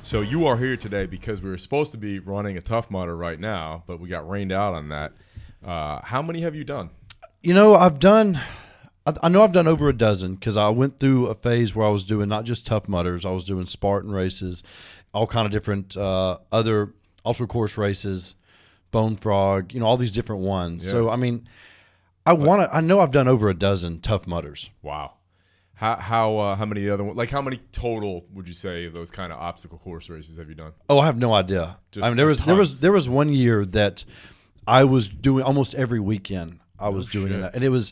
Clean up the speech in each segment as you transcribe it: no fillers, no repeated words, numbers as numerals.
So you are here today because we were supposed to be running a Tough Mudder right now, but we got rained out on that. How many have you done? You know, I know I've done over a dozen because I went through a phase where I was doing not just Tough Mudders, I was doing Spartan races, all kind of different other ultra course races, Bone Frog, you know, all these different ones. Yeah. So I mean, I know I've done over a dozen Tough Mudders. Wow. How many other ones? Like how many total would you say of those kind of obstacle course races have you done? Oh, I have no idea. I mean, there was one year that I was doing almost every weekend. I was doing it, and it was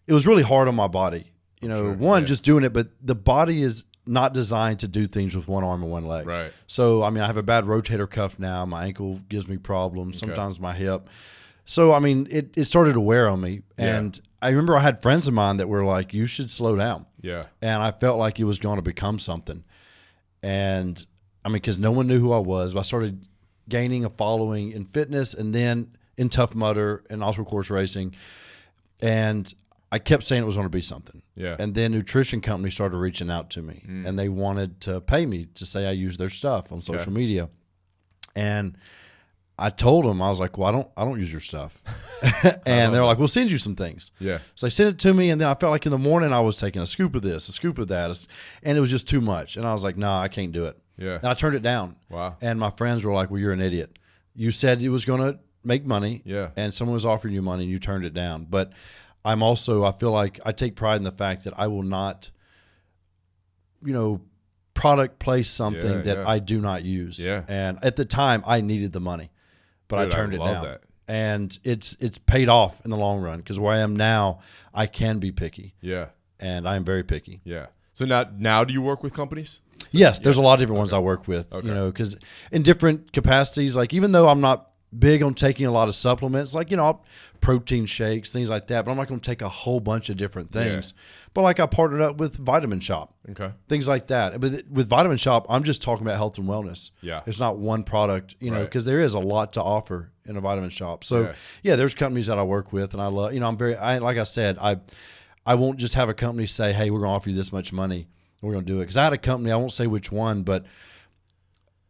really hard on my body. You know, just doing it, but the body is not designed to do things with one arm and one leg. Right. So I mean, I have a bad rotator cuff now. My ankle gives me problems. Sometimes my hip. So I mean, it started to wear on me, and I remember I had friends of mine that were like, "You should slow down." Yeah. And I felt like it was going to become something, and I mean, because no one knew who I was. But I started gaining a following in fitness, and then in Tough Mudder and also course racing, and I kept saying it was going to be something. Yeah. And then nutrition companies started reaching out to me, and they wanted to pay me to say I use their stuff on social media, and I told them, I was like, well, I don't use your stuff. And they were like, we'll send you some things. Yeah. So they sent it to me, and then I felt like in the morning I was taking a scoop of this, a scoop of that, and it was just too much. And I was like, no, I can't do it. Yeah. And I turned it down. Wow. And my friends were like, well, you're an idiot. You said it was going to make money, and someone was offering you money, and you turned it down. But I feel like I take pride in the fact that I will not, product place something that I do not use. Yeah. And at the time, I needed the money. But I turned it down. That. And it's paid off in the long run because where I am now, I can be picky. Yeah. And I am very picky. Yeah. So now do you work with companies? Yes, there's a lot of different ones I work with, because in different capacities, like even though I'm not big on taking a lot of supplements, like, protein shakes, things like that, but I'm not going to take a whole bunch of different things. But like I partnered up with Vitamin Shop, things like that. But with Vitamin Shop, I'm just talking about health and wellness. Yeah. It's not one product, because there is a lot to offer in a Vitamin Shop. So there's companies that I work with, and I love, like I said, I won't just have a company say, hey, we're going to offer you this much money. We're going to do it. Because I had a company, I won't say which one, but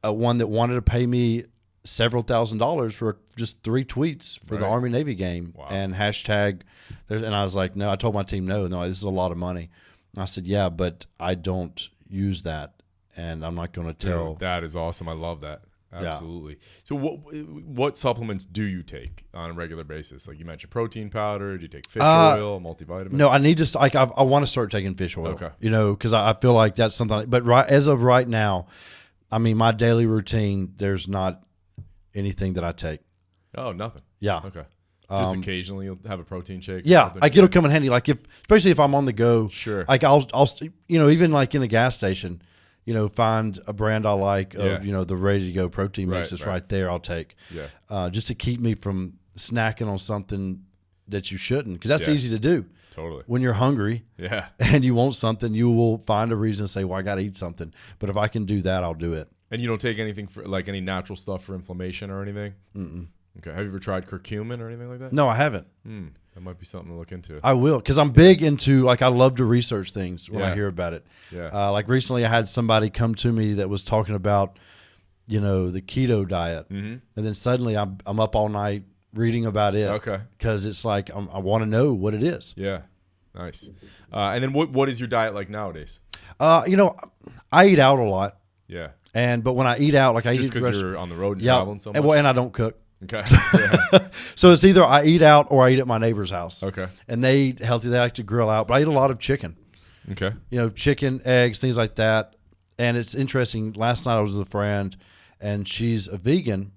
one that wanted to pay me several $1,000s for just 3 tweets for the Army Navy game and hashtag. And I was like, no, I told my team, no, this is a lot of money. And I said, yeah, but I don't use that, and I'm not going to tell. Dude, that is awesome. I love that. Absolutely. Yeah. So what supplements do you take on a regular basis? Like you mentioned protein powder. Do you take fish oil, multivitamin? No, I need to, I want to start taking fish oil, because I feel like that's something, but as of right now, I mean, my daily routine, there's not anything that I take. Oh, nothing. Yeah. Okay. Just occasionally you'll have a protein shake. Yeah, like it'll come in handy. Like especially if I'm on the go. Sure. Like I'll even like in a gas station, find a brand I like of the ready to go protein mix that's right there. I'll take. Yeah. Just to keep me from snacking on something that you shouldn't, because that's easy to do. Totally. When you're hungry. Yeah. And you want something, you will find a reason to say, well, I got to eat something. But if I can do that, I'll do it. And you don't take anything for like any natural stuff for inflammation or anything? Mm-mm. Okay. Have you ever tried curcumin or anything like that? No, I haven't. That might be something to look into. I will, because I'm big into, like, I love to research things when I hear about it. Yeah. Like recently I had somebody come to me that was talking about, the keto diet. Mm-hmm. And then suddenly I'm up all night reading about it. Okay. Because it's like I want to know what it is. Yeah. Nice. And then what is your diet like nowadays? I eat out a lot. Yeah. But when I eat out, like I just eat because you're on the road and traveling so much? And I don't cook. Okay. Yeah. So it's either I eat out or I eat at my neighbor's house. Okay. And they eat healthy. They like to grill out. But I eat a lot of chicken. Okay. Chicken, eggs, things like that. And it's interesting. Last night I was with a friend, and she's a vegan.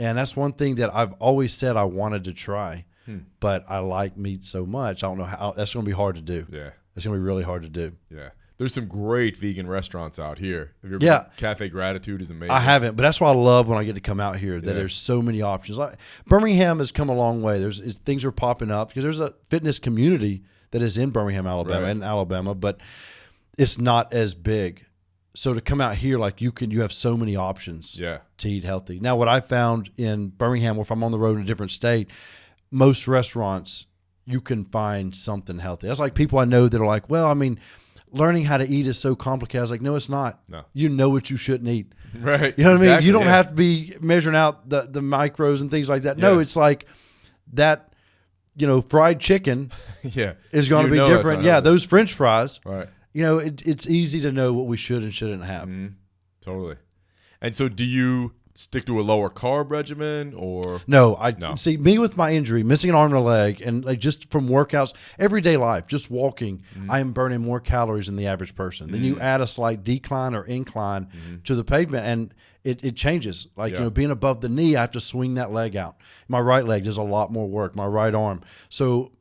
And that's one thing that I've always said I wanted to try. But I like meat so much. I don't know how. That's going to be hard to do. Yeah. It's going to be really hard to do. Yeah. There's some great vegan restaurants out here. Have you ever been? Cafe Gratitude is amazing. I haven't, but that's why I love when I get to come out here, that there's so many options. Like Birmingham has come a long way. Things are popping up because there's a fitness community that is in Birmingham, Alabama, but it's not as big. So to come out here, like you have so many options to eat healthy. Now, what I found in Birmingham, or if I'm on the road in a different state, most restaurants, you can find something healthy. That's like people I know that are like, well, I mean, learning how to eat is so complicated. I was like, no, it's not. No. You know what you shouldn't eat. Right. You know what I mean? Exactly, You don't have to be measuring out the macros and things like that. No, it's like that, fried chicken is going to be different. Yeah, those French fries. Right. It's easy to know what we should and shouldn't have. Mm-hmm. Totally. And so do you stick to a lower carb regimen or? No, see me with my injury, missing an arm and a leg, and like just from workouts, everyday life, just walking, I am burning more calories than the average person. Then you add a slight decline or incline to the pavement, and it changes. Like, being above the knee, I have to swing that leg out. My right leg does a lot more work, my right arm. So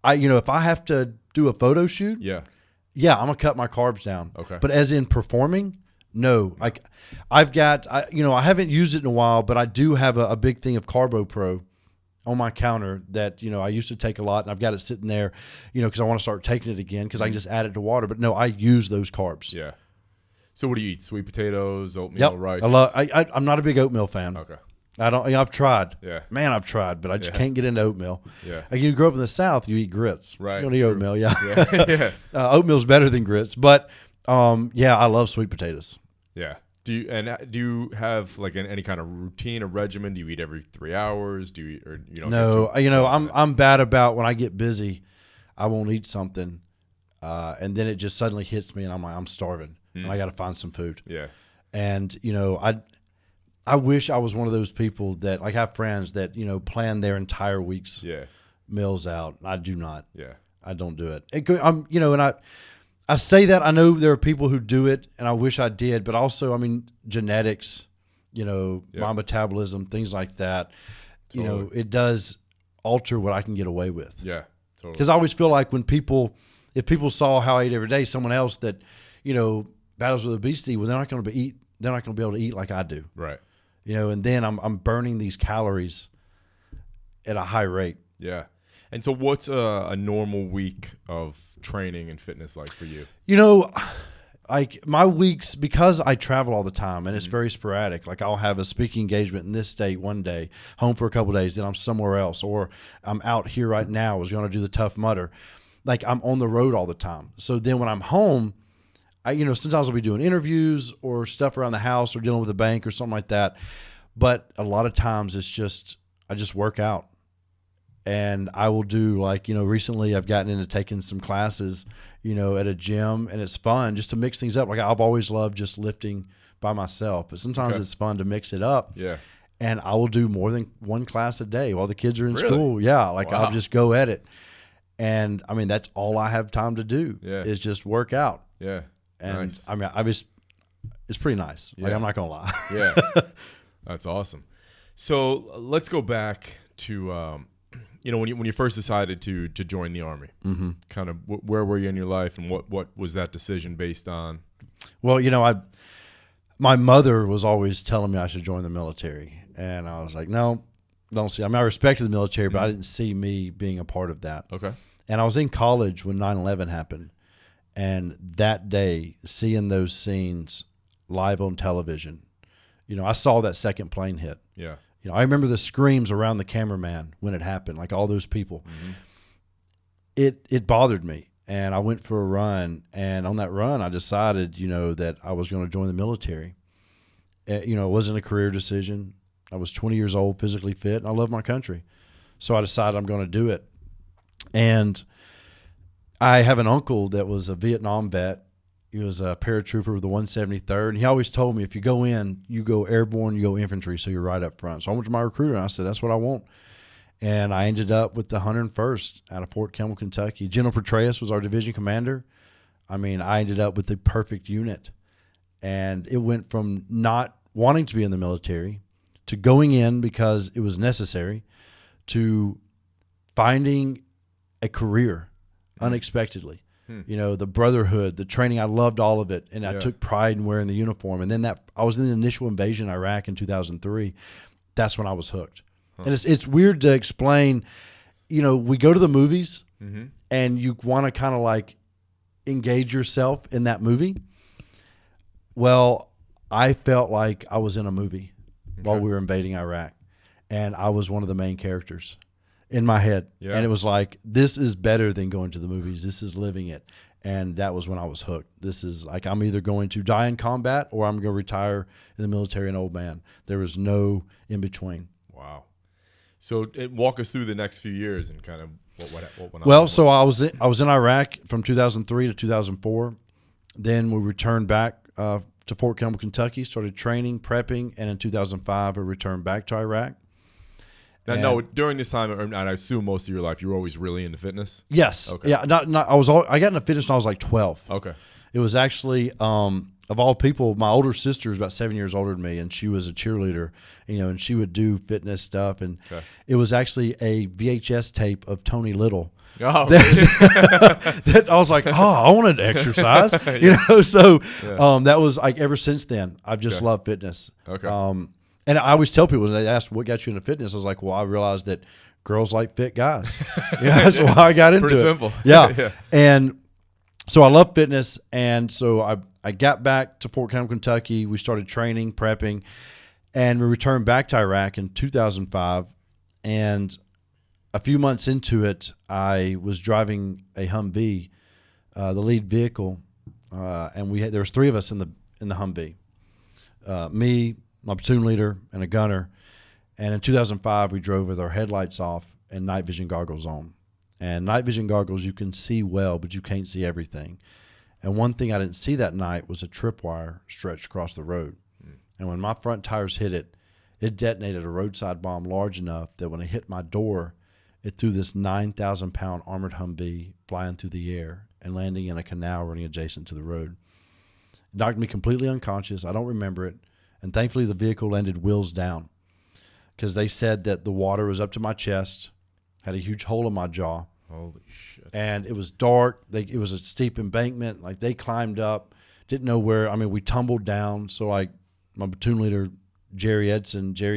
if I have to do a photo shoot, I'm going to cut my carbs down. Okay. But as in performing, no, I haven't used it in a while, but I do have a big thing of Carbo Pro on my counter that, I used to take a lot, and I've got it sitting there, because I want to start taking it again because I can just add it to water. But no, I use those carbs. Yeah. So what do you eat? Sweet potatoes, oatmeal, rice? I'm not a big oatmeal fan. Okay. I don't. I've tried. Yeah. Man, I've tried, but I just can't get into oatmeal. Yeah. Like, you grow up in the South, you eat grits. Right. You don't eat oatmeal. Yeah. Yeah. Oatmeal's better than grits, but I love sweet potatoes. Yeah. Do you have like any kind of routine or regimen? Do you eat every 3 hours? Do you eat, or you don't? No, I'm bad about when I get busy, I won't eat something, and then it just suddenly hits me, and I'm like, I'm starving, and I got to find some food. Yeah. And I wish I was one of those people that, like, have friends that plan their entire week's meals out. I do not. Yeah. I don't do it. And I say that, I know there are people who do it, and I wish I did, but also, genetics, my metabolism, things like that, Totally. It does alter what I can get away with. Yeah, totally. Because I always feel like if people saw how I ate every day, someone else that, battles with obesity, well, they're not going to be able to eat like I do. Right. And then I'm burning these calories at a high rate. Yeah. And so what's a normal week of training and fitness like for you? Like my weeks, because I travel all the time and it's very sporadic. Like, I'll have a speaking engagement in this state one day, home for a couple of days, then I'm somewhere else, or I'm out here right now. I was going to do the Tough Mudder. Like, I'm on the road all the time. So then when I'm home, sometimes I'll be doing interviews or stuff around the house or dealing with a bank or something like that. But a lot of times it's just, I just work out. And I will do, like, recently I've gotten into taking some classes, at a gym, and it's fun just to mix things up. Like, I've always loved just lifting by myself, but sometimes it's fun to mix it up. Yeah. And I will do more than one class a day while the kids are in Really? school. Yeah. Like, Wow. I'll just go at it. And that's all I have time to do is just work out. Yeah. And nice. It's pretty nice. Like, I'm not going to lie. Yeah. That's awesome. So let's go back to, when you first decided to join the Army, kind of where were you in your life, and what was that decision based on? Well, my mother was always telling me I should join the military, and I was like, no, don't see. I respected the military, but I didn't see me being a part of that. Okay. And I was in college when 9/11 happened, and that day, seeing those scenes live on television, I saw that second plane hit. Yeah. I remember the screams around the cameraman when it happened, like all those people. It bothered me, and I went for a run. And on that run, I decided, that I was going to join the military. It wasn't a career decision. I was 20 years old, physically fit, and I love my country. So I decided I'm going to do it. And I have an uncle that was a Vietnam vet. He was a paratrooper with the 173rd, and he always told me, if you go in, you go airborne, you go infantry, so you're right up front. So I went to my recruiter, and I said, that's what I want. And I ended up with the 101st out of Fort Campbell, Kentucky. General Petraeus was our division commander. I ended up with the perfect unit. And it went from not wanting to be in the military to going in because it was necessary to finding a career unexpectedly. The brotherhood, the training, I loved all of it. And I took pride in wearing the uniform. And then I was in the initial invasion of Iraq in 2003. That's when I was hooked. And it's weird to explain. We go to the movies and you want to kind of like engage yourself in that movie. Well, I felt like I was in a movie while we were invading Iraq. And I was one of the main characters in my head. Yeah. And it was like, this is better than going to the movies. This is living it. And that was when I was hooked. This is like, I'm either going to die in combat or I'm going to retire in the military an old man. There was no in between. Wow. So walk us through the next few years and kind of what went on. Well, so I was in Iraq from 2003 to 2004. Then we returned back to Fort Campbell, Kentucky, started training, prepping, and in 2005 I returned back to Iraq. No, during this time, and I assume most of your life, you were always really into fitness? Yes. Okay. Yeah. I got into fitness when I was like 12. Okay. It was actually, of all people, my older sister is about 7 years older than me, and she was a cheerleader, and she would do fitness stuff. And it was actually a VHS tape of Tony Little. Oh, that I was like, I wanted to exercise, So that was like, ever since then, I've just loved fitness. Okay. And I always tell people when they ask what got you into fitness, I was like, well, I realized that girls like fit guys. That's why I got into it. Pretty simple. Yeah. And so I love fitness. And so I got back to Fort Campbell, Kentucky. We started training, prepping, and we returned back to Iraq in 2005. And a few months into it, I was driving a Humvee, the lead vehicle, and there was three of us in the Humvee. Me, my platoon leader, and a gunner. And in 2005, we drove with our headlights off and night vision goggles on. And night vision goggles, you can see well, but you can't see everything. And one thing I didn't see that night was a tripwire stretched across the road. And when my front tires hit it, it detonated a roadside bomb large enough that when it hit my door, it threw this 9,000-pound armored Humvee flying through the air and landing in a canal running adjacent to the road. It knocked me completely unconscious. I don't remember it. And thankfully, the vehicle landed wheels down because they said that the water was up to my chest, had a huge hole in my jaw. Holy shit. And it was dark. It was a steep embankment. Like, they climbed up, didn't know where. I mean, we tumbled down. So, like, my platoon leader, Jerry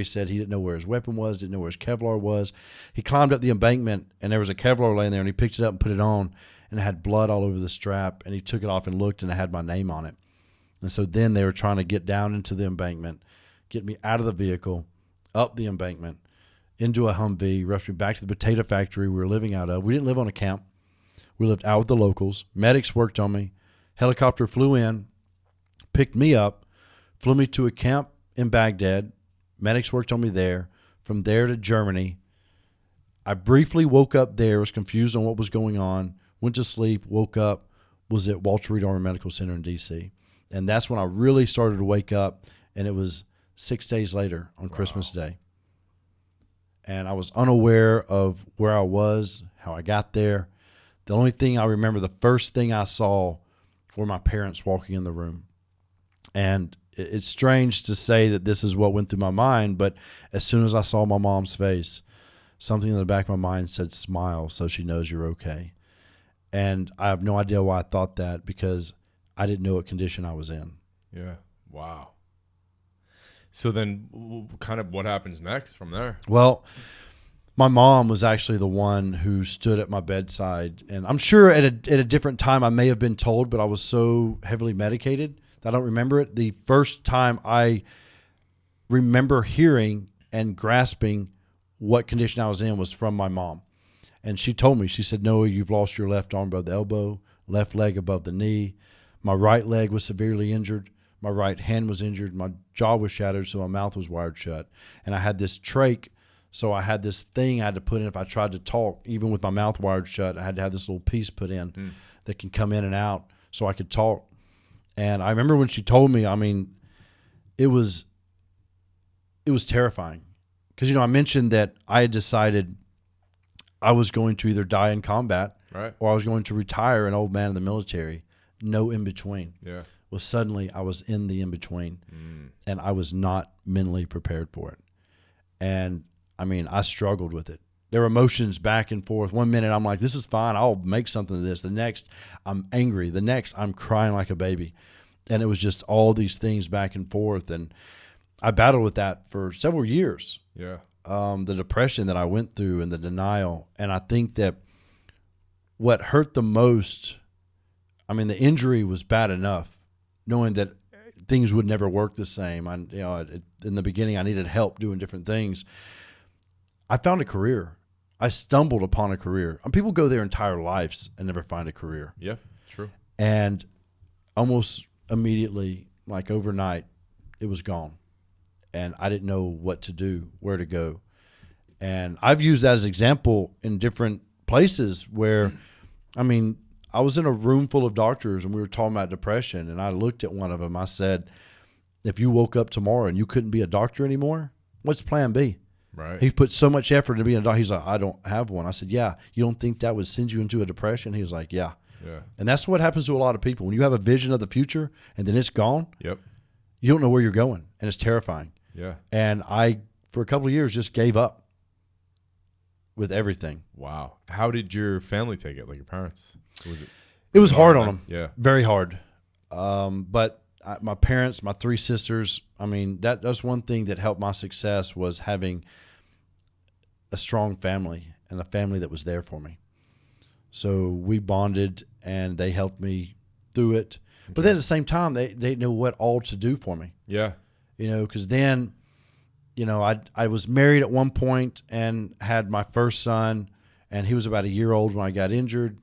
said he didn't know where his weapon was, didn't know where his Kevlar was. He climbed up the embankment, and there was a Kevlar laying there, and he picked it up and put it on, and it had blood all over the strap, and he took it off and looked, and it had my name on it. And so then they were trying to get down into the embankment, get me out of the vehicle, up the embankment, into a Humvee, rushed me back to the potato factory we were living out of. We didn't live on a camp. We lived out with the locals. Medics worked on me. Helicopter flew in, picked me up, flew me to a camp in Baghdad. Medics worked on me there. From there to Germany. I briefly woke up there, was confused on what was going on, went to sleep, woke up, was at Walter Reed Army Medical Center in D.C., and that's when I really started to wake up, and it was 6 days later on Christmas Day. And I was unaware of where I was, how I got there. The only thing I remember, the first thing I saw were my parents walking in the room. And it's strange to say that this is what went through my mind, but as soon as I saw my mom's face, something in the back of my mind said, smile so she knows you're okay. And I have no idea why I thought that, because I didn't know what condition I was in. Yeah. Wow. So then kind of what happens next from there? Well, my mom was actually the one who stood at my bedside. And I'm sure at a different time I may have been told, but I was so heavily medicated that I don't remember it. The first time I remember hearing and grasping what condition I was in was from my mom. And she told me, she said, Noah, you've lost your left arm above the elbow, left leg above the knee. My right leg was severely injured. My right hand was injured. My jaw was shattered, so my mouth was wired shut. And I had this trach, so I had this thing I had to put in if I tried to talk. Even with my mouth wired shut, I had to have this little piece put in that can come in and out so I could talk. And I remember when she told me, I mean, it was terrifying. Because, I mentioned that I had decided I was going to either die in combat or I was going to retire an old man in the military. No in between. Yeah. Well, suddenly I was in the in between, and I was not mentally prepared for it. And I mean, I struggled with it. There were emotions back and forth. 1 minute I'm like, this is fine, I'll make something of this. The next, I'm angry. The next, I'm crying like a baby. And it was just all these things back and forth. And I battled with that for several years. Yeah. The depression that I went through and the denial. And I think that what hurt the most, I mean, the injury was bad enough, knowing that things would never work the same. In the beginning, I needed help doing different things. I found a career. I stumbled upon a career. People go their entire lives and never find a career. Yeah, true. And almost immediately, like overnight, it was gone. And I didn't know what to do, where to go. And I've used that as an example in different places where, I mean, I was in a room full of doctors and we were talking about depression. And I looked at one of them. I said, if you woke up tomorrow and you couldn't be a doctor anymore, what's plan B? Right. He put so much effort into being a doctor. He's like, I don't have one. I said, yeah. You don't think that would send you into a depression? He was like, yeah. Yeah. And that's what happens to a lot of people. When you have a vision of the future and then it's gone, Yep. you don't know where you're going. And it's terrifying. Yeah. And I, for a couple of years, just gave up with everything. Wow. How did your family take it? Like your parents? It was hard on them. Yeah. Very hard. But my parents, my 3 sisters, I mean, that's one thing that helped my success was having a strong family and a family that was there for me. So we bonded and they helped me through it. Okay. But then at the same time, they knew what all to do for me. Yeah. You know, because then, you know, I was married at one point and had my first son, and he was about a year old when I got injured.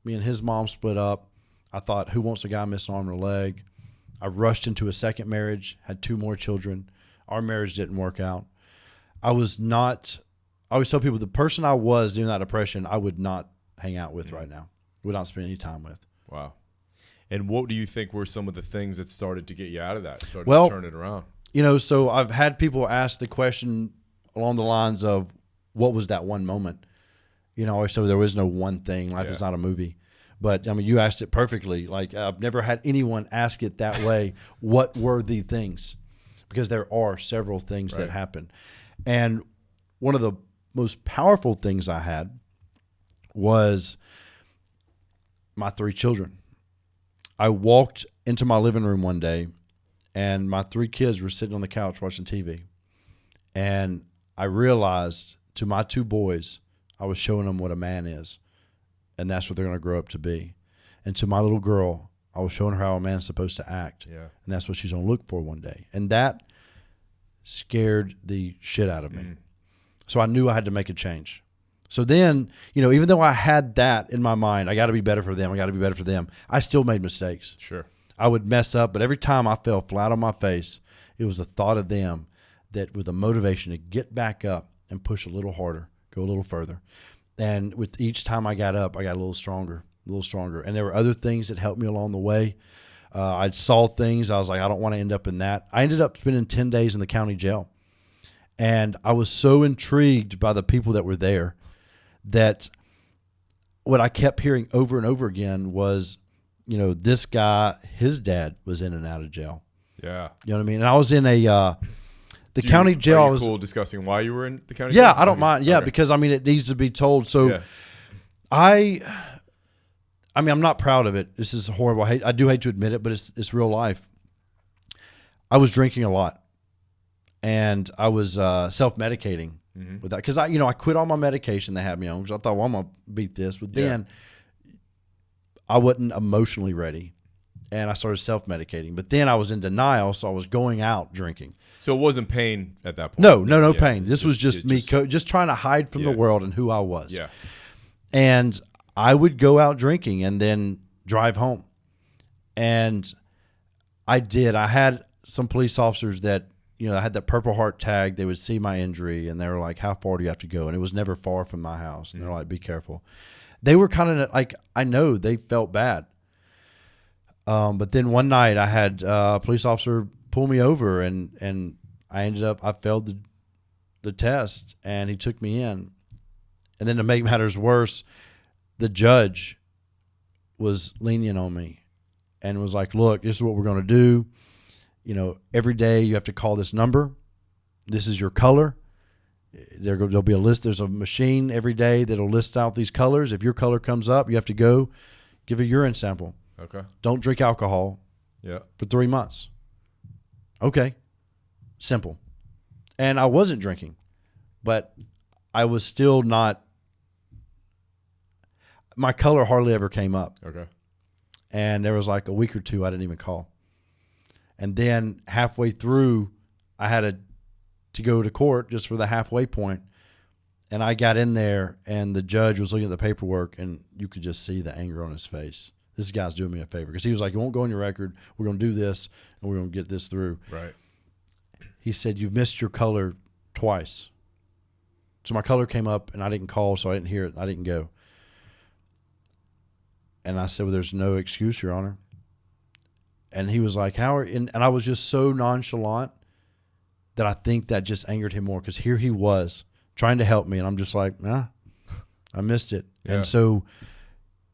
Me and his mom split up. I thought, who wants a guy missing an arm and a leg? I rushed into a second marriage, had 2 more children. Our marriage didn't work out. I always tell people the person I was during that depression, I would not hang out with right now. Would not spend any time with. Wow. And what do you think were some of the things that started to get you out of that, started to turn it around? You know, so I've had people ask the question along the lines of, what was that one moment? You know, I always say there is no one thing. Life is not a movie. But, I mean, you asked it perfectly. Like, I've never had anyone ask it that way. What were the things? Because there are several things that happen. And one of the most powerful things I had was my 3 children. I walked into my living room one day, and my 3 kids were sitting on the couch watching TV. And I realized to my 2 boys, I was showing them what a man is. And that's what they're going to grow up to be. And to my little girl, I was showing her how a man's supposed to act. Yeah. And that's what she's going to look for one day. And that scared the shit out of me. So I knew I had to make a change. So then, you know, even though I had that in my mind, I got to be better for them. I got to be better for them. I still made mistakes. Sure. I would mess up, but every time I fell flat on my face, it was the thought of them that with the motivation to get back up and push a little harder, go a little further. And with each time I got up, I got a little stronger. And there were other things that helped me along the way. I saw things. I was like, I don't want to end up in that. I ended up spending 10 days in the county jail. And I was so intrigued by the people that were there that what I kept hearing over and over again was, you know, this guy, his dad was in and out of jail. Yeah. You know what I mean? And I was in the county jail. Are you cool discussing why you were in the county jail? Yeah, I don't mind. Yeah, okay. Because, I mean, it needs to be told. So I mean, I'm not proud of it. This is horrible. I do hate to admit it, but it's real life. I was drinking a lot, and I was self-medicating with that because I quit all my medication they had me on because I thought, well, I'm gonna beat this. But then I wasn't emotionally ready, and I started self-medicating. But then I was in denial, so I was going out drinking. So it wasn't pain at that point. No pain. This was just me, just trying to hide from the world and who I was. Yeah, and I would go out drinking and then drive home. And I did. I had some police officers that, you know, I had that Purple Heart tag. They would see my injury and they were like, how far do you have to go? And it was never far from my house. And they're like, be careful. They were kind of like, I know they felt bad. But then one night I had a police officer pull me over and I failed the test and he took me in. And then to make matters worse, the judge was lenient on me and was like, look, this is what we're going to do. You know, every day you have to call this number. This is your color. There'll be a list. There's a machine every day that'll list out these colors. If your color comes up, you have to go give a urine sample. Okay. Don't drink alcohol for 3 months. Okay. Simple. And I wasn't drinking, but I was still not. My color hardly ever came up. Okay. And there was like a week or 2 I didn't even call. And then halfway through, I had to go to court just for the halfway point. And I got in there, and the judge was looking at the paperwork, and you could just see the anger on his face. this guy's doing me a favor. Because he was like, it won't go on your record. We're going to do this, and we're going to get this through. Right. He said, you've missed your color twice. So my color came up, and I didn't call, so I didn't hear it. I didn't go. And I said, well, there's no excuse, Your Honor. And he was like, how are you? And I was just so nonchalant that I think that just angered him more, because here he was trying to help me, and I'm just like, nah, I missed it. Yeah. And so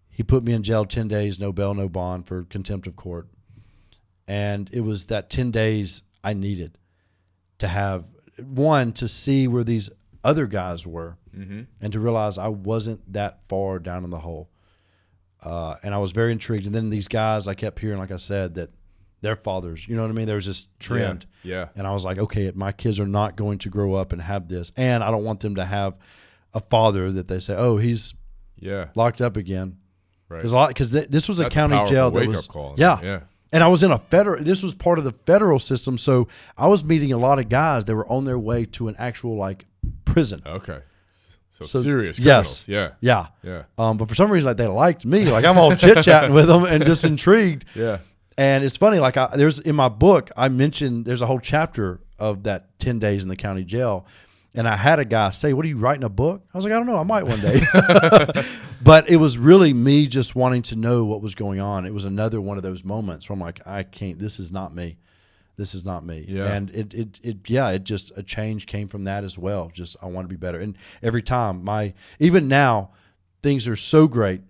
he put me in jail 10 days, no bail, no bond, for contempt of court. And it was that 10 days I needed to have, one, to see where these other guys were, and to realize I wasn't that far down in the hole. And I was very intrigued. And then these guys, I kept hearing, like I said, that their fathers, you know what I mean? There was this trend. Yeah. And I was like, okay, my kids are not going to grow up and have this. And I don't want them to have a father that they say, oh, he's locked up again. Right. Because this was a county jail that was, call. Yeah. And I was in this was part of the federal system. So I was meeting a lot of guys that were on their way to an actual like prison. Okay. So serious criminals. Yes. Yeah. But for some reason, like, they liked me. Like, I'm all chit-chatting with them and just intrigued. Yeah. And it's funny, like, there's in my book, I mentioned there's a whole chapter of that 10 days in the county jail. And I had a guy say, what are you writing a book? I was like, I don't know. I might one day. But it was really me just wanting to know what was going on. It was another one of those moments where I'm like, I can't, this is not me. This is not me. Yeah. And it just, a change came from that as well. Just, I want to be better. And every time even now, things are so great.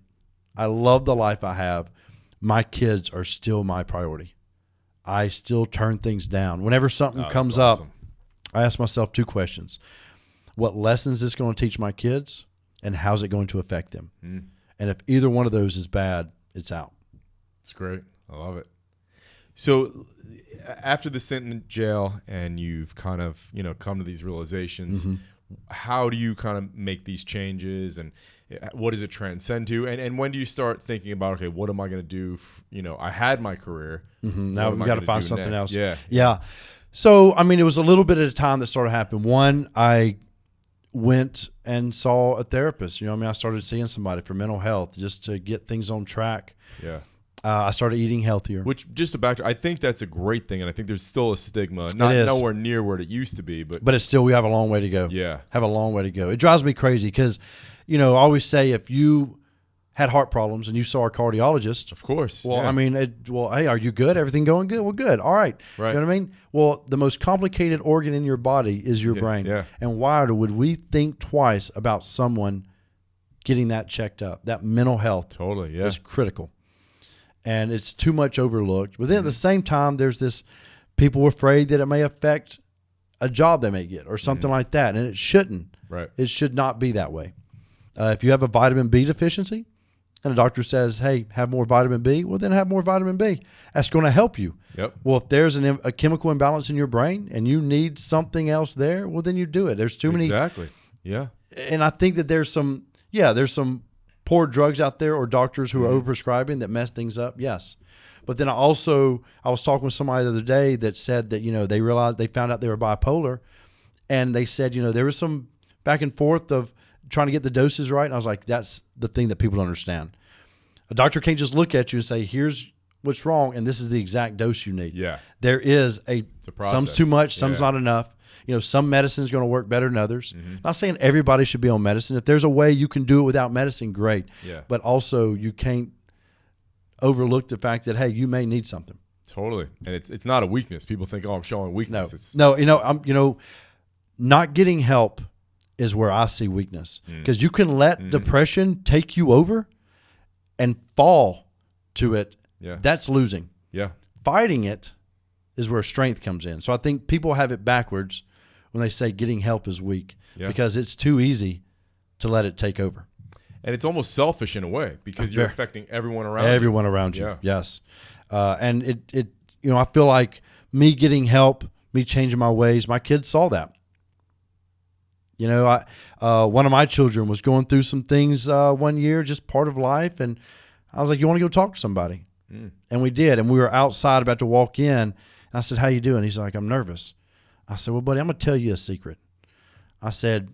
I love the life I have. My kids are still my priority. I still turn things down. Whenever something comes up, I ask myself 2 questions. What lessons is this going to teach my kids, and how's it going to affect them? And if either one of those is bad, it's out. It's great. I love it. So after the stint in jail, and you've kind of, come to these realizations, how do you kind of make these changes, and what does it transcend to? And when do you start thinking about, okay, what am I going to do? I had my career. Now we've got to find something else. Yeah. So, I mean, it was a little bit at a time that started happening. One, I went and saw a therapist. I started seeing somebody for mental health just to get things on track. Yeah. I started eating healthier. Which, just to backtrack, I think that's a great thing, and I think there's still a stigma. Nowhere near where it used to be. But it's still, we have a long way to go. Yeah. Have a long way to go. It drives me crazy because, I always say, if you had heart problems and you saw a cardiologist. Of course. Well, I mean, hey, are you good? Everything going good? Well, good. All right. Right. You know what I mean? Well, the most complicated organ in your body is your brain. Yeah. And why would we think twice about someone getting that checked up? That mental health is critical. And it's too much overlooked. But then at the same time, there's this, people afraid that it may affect a job they may get or something like that. And it shouldn't. Right. It should not be that way. If you have a vitamin B deficiency and a doctor says, hey, have more vitamin B, well, then have more vitamin B. That's going to help you. Yep. Well, if there's a chemical imbalance in your brain and you need something else there, well, then you do it. There's too many. Exactly. Yeah. And I think that there's some poor drugs out there or doctors who are overprescribing that mess things up. Yes. But then I was talking with somebody the other day that said that, they realized, they found out they were bipolar, and they said, there was some back and forth of trying to get the doses right. And I was like, that's the thing that people don't understand. A doctor can't just look at you and say, here's what's wrong, and this is the exact dose you need. Yeah. There is it's a process. Some's too much, some's not enough. Some medicine is going to work better than others. Not saying everybody should be on medicine. If there's a way you can do it without medicine, great. Yeah. But also, you can't overlook the fact that, hey, you may need something. Totally. And it's not a weakness. People think, I'm showing weakness. No, not getting help is where I see weakness, because you can let depression take you over and fall to it. Yeah. That's losing. Yeah. Fighting it is where strength comes in. So I think people have it backwards when they say getting help is weak, because it's too easy to let it take over. And it's almost selfish in a way, because you're affecting everyone around you. Everyone around you. Yeah. Yes. And it I feel like me getting help, me changing my ways, my kids saw that. One of my children was going through some things one year, just part of life. And I was like, you want to go talk to somebody? And we did. And we were outside about to walk in. And I said, how you doing? He's like, I'm nervous. I said, well, buddy, I'm going to tell you a secret. I said,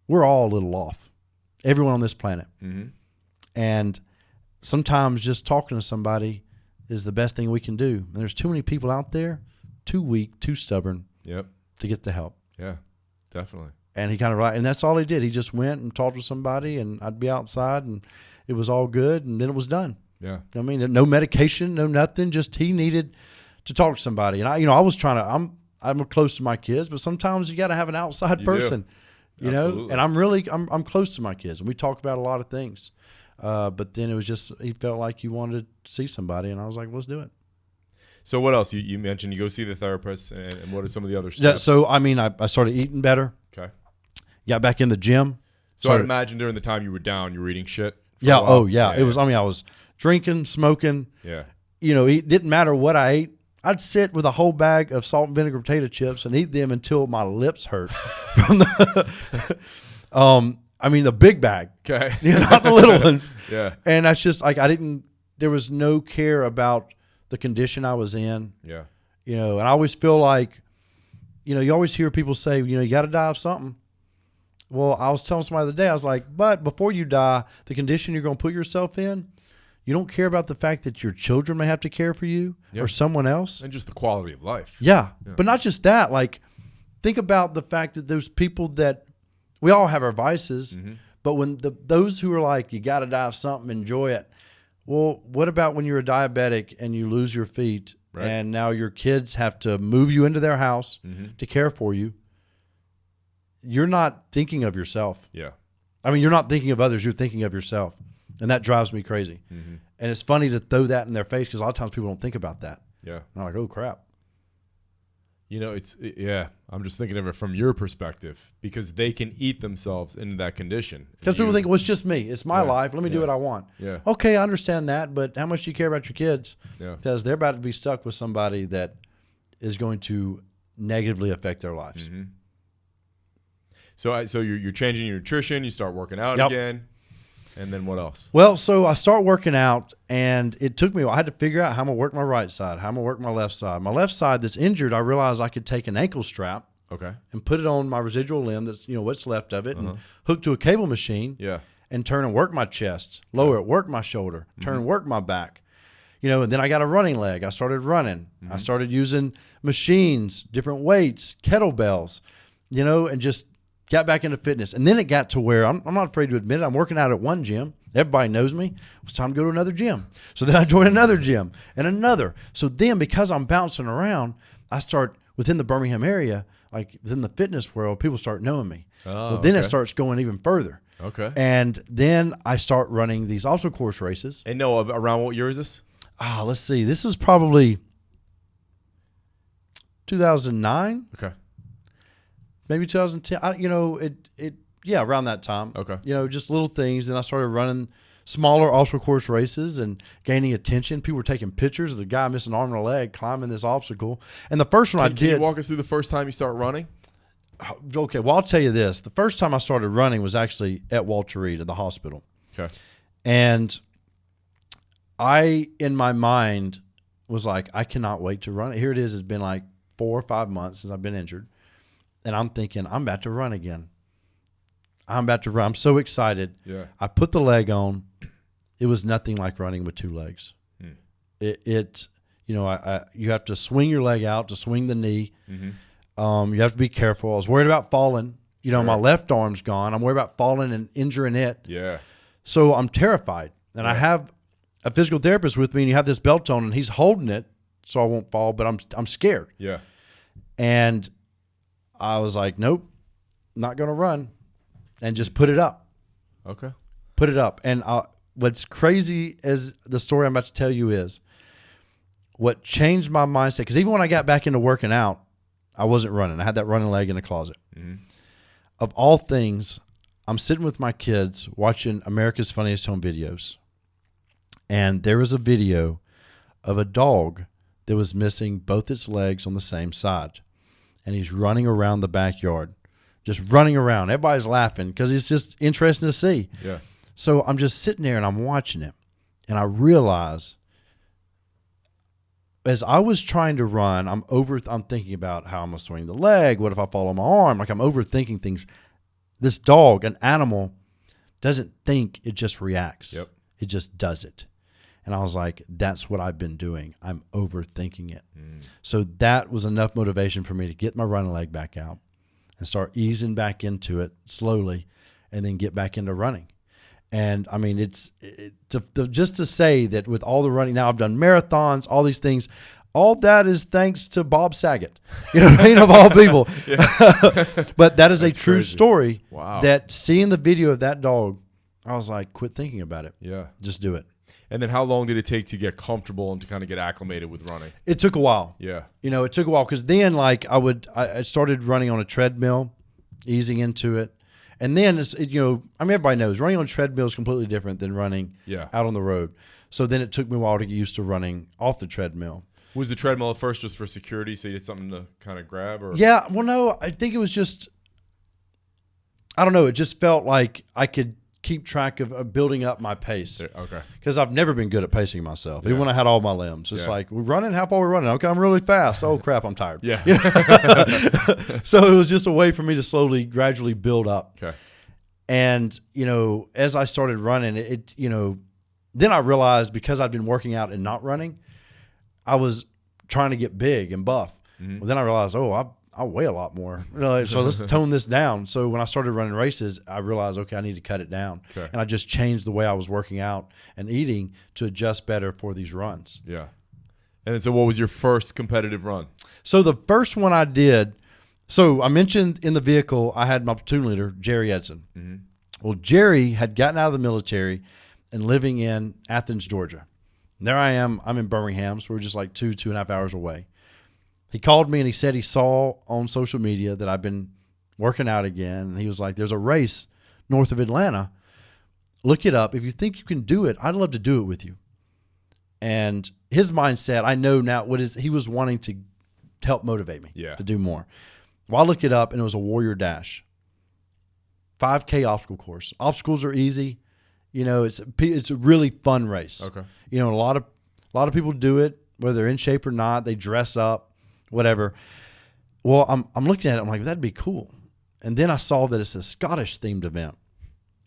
we're all a little off. Everyone on this planet. And sometimes just talking to somebody is the best thing we can do. And there's too many people out there, too weak, too stubborn to get the help. Yeah, definitely. And he kind of and that's all he did. He just went and talked to somebody, and I'd be outside, and it was all good, and then it was done. Yeah. I mean, no medication, no nothing. Just he needed to talk to somebody. And I was trying to. I'm close to my kids, but sometimes you got to have an outside person. You know. And I'm close to my kids, and we talk about a lot of things. But then it was just he felt like he wanted to see somebody, and I was like, let's do it. So what else? You mentioned you go see the therapist, and what are some of the other steps? Yeah. So I mean, I started eating better. Okay. Got back in the gym. So I'd imagine during the time you were down, you were eating shit. Yeah. Oh, yeah. It was. I mean, I was drinking, smoking. Yeah. You know, it didn't matter what I ate. I'd sit with a whole bag of salt and vinegar potato chips and eat them until my lips hurt. From the, I mean, the big bag. Okay. Not the little ones. Yeah. And that's just like there was no care about the condition I was in. Yeah. You know, and I always feel like, you always hear people say, you got to die of something. Well, I was telling somebody the other day, I was like, but before you die, the condition you're going to put yourself in, you don't care about the fact that your children may have to care for you or someone else. And just the quality of life. Yeah. But not just that. Like, think about the fact that those people that we all have our vices, but when those who are like, you got to die of something, enjoy it. Well, what about when you're a diabetic and you lose your feet and now your kids have to move you into their house to care for you? You're not thinking of yourself. Yeah. I mean, you're not thinking of others. You're thinking of yourself. And that drives me crazy. And it's funny to throw that in their face because a lot of times people don't think about that. Yeah. And I'm like, oh, crap. I'm just thinking of it from your perspective because they can eat themselves into that condition. Because people think, well, it's just me. It's my life. Let me do what I want. Yeah. Okay, I understand that. But how much do you care about your kids? Yeah. Because they're about to be stuck with somebody that is going to negatively affect their lives. So you're changing your nutrition, you start working out again, and then what else? Well, so I start working out, and it took me a while. I had to figure out how I'm going to work my right side, how I'm going to work my left side. My left side that's injured, I realized I could take an ankle strap and put it on my residual limb that's, what's left of it, and hook to a cable machine and turn and work my chest, lower it, work my shoulder, turn and work my back. And then I got a running leg. I started running. I started using machines, different weights, kettlebells, and just got back into fitness. And then it got to where I'm not afraid to admit it. I'm working out at one gym. Everybody knows me. It was time to go to another gym. So then I joined another gym and another. So then because I'm bouncing around, I start within the Birmingham area, like within the fitness world, people start knowing me. Then it starts going even further. Okay. And then I start running these obstacle course races. And around what year is this? Let's see. This is probably 2009. Okay. Maybe 2010. Around that time. Okay. Just little things. Then I started running smaller obstacle course races and gaining attention. People were taking pictures of the guy missing an arm and a leg climbing this obstacle. And the first one Can you walk us through the first time you start running? Okay. Well, I'll tell you this. The first time I started running was actually at Walter Reed at the hospital. Okay. And I, in my mind, was like, I cannot wait to run. Here it is. It's been like 4 or 5 months since I've been injured. And I'm thinking, I'm about to run again. I'm about to run. I'm so excited. Yeah. I put the leg on. It was nothing like running with 2 legs. You have to swing your leg out to swing the knee. You have to be careful. I was worried about falling. My left arm's gone. I'm worried about falling and injuring it. Yeah. So I'm terrified. And I have a physical therapist with me, and you have this belt on, and he's holding it so I won't fall, but I'm scared. Yeah. And I was like, nope, not going to run, and just put it up. Okay. Put it up. And what's crazy as the story I'm about to tell you is what changed my mindset, because even when I got back into working out, I wasn't running. I had that running leg in the closet. Of all things, I'm sitting with my kids watching America's Funniest Home Videos, and there was a video of a dog that was missing both its legs on the same side. And he's running around the backyard, just running around. Everybody's laughing because it's just interesting to see. Yeah. So I'm just sitting there and I'm watching him. And I realize as I was trying to run, I'm thinking about how I'm going to swing the leg. What if I fall on my arm? Like I'm overthinking things. This dog, an animal, doesn't think, it just reacts. Yep. It just does it. And I was like, that's what I've been doing. I'm overthinking it. So that was enough motivation for me to get my running leg back out and start easing back into it slowly and then get back into running. And I mean, just to say that with all the running now, I've done marathons, all these things, all that is thanks to Bob Saget, you know what I mean, of all people. But that is a true crazy. story. Wow. That seeing the video of that dog, I was like, quit thinking about it. Yeah. Just do it. And then how long did it take to get comfortable and to kind of get acclimated with running? It took a while. Yeah. It took a while because then like I started running on a treadmill, easing into it. And then, everybody knows running on a treadmill is completely different than running out on the road. So then it took me a while to get used to running off the treadmill. Was the treadmill at first just for security, so you had something to kind of grab? Or? Yeah, well, no, I think it was just, I don't know, it just felt like I could keep track of building up my pace. Okay. Because I've never been good at pacing myself, even when I had all my limbs. It's like, we're running, how far are we running? Okay, I'm really fast. Oh, crap, I'm tired. Yeah. So it was just a way for me to gradually build up. Okay. And, as I started running, then I realized because I'd been working out and not running, I was trying to get big and buff. Mm-hmm. Well, then I realized, I weigh a lot more. So let's tone this down. So when I started running races, I realized, okay, I need to cut it down. Okay. And I just changed the way I was working out and eating to adjust better for these runs. Yeah. And so what was your first competitive run? So the first one I did, so I mentioned in the vehicle, I had my platoon leader, Jerry Edson. Mm-hmm. Well, Jerry had gotten out of the military and living in Athens, Georgia. And there I am. I'm in Birmingham, so we're just like 2.5 hours away. He called me and he said he saw on social media that I've been working out again. And he was like, there's a race north of Atlanta. Look it up. If you think you can do it, I'd love to do it with you. And his mindset, I know now he was wanting to help motivate me to do more. Well, I looked it up and it was a Warrior Dash. 5K obstacle course. Obstacles are easy. It's a really fun race. Okay. A lot of people do it, whether they're in shape or not. They dress up. Whatever. Well, I'm looking at it. I'm like, that'd be cool. And then I saw that it's a Scottish themed event.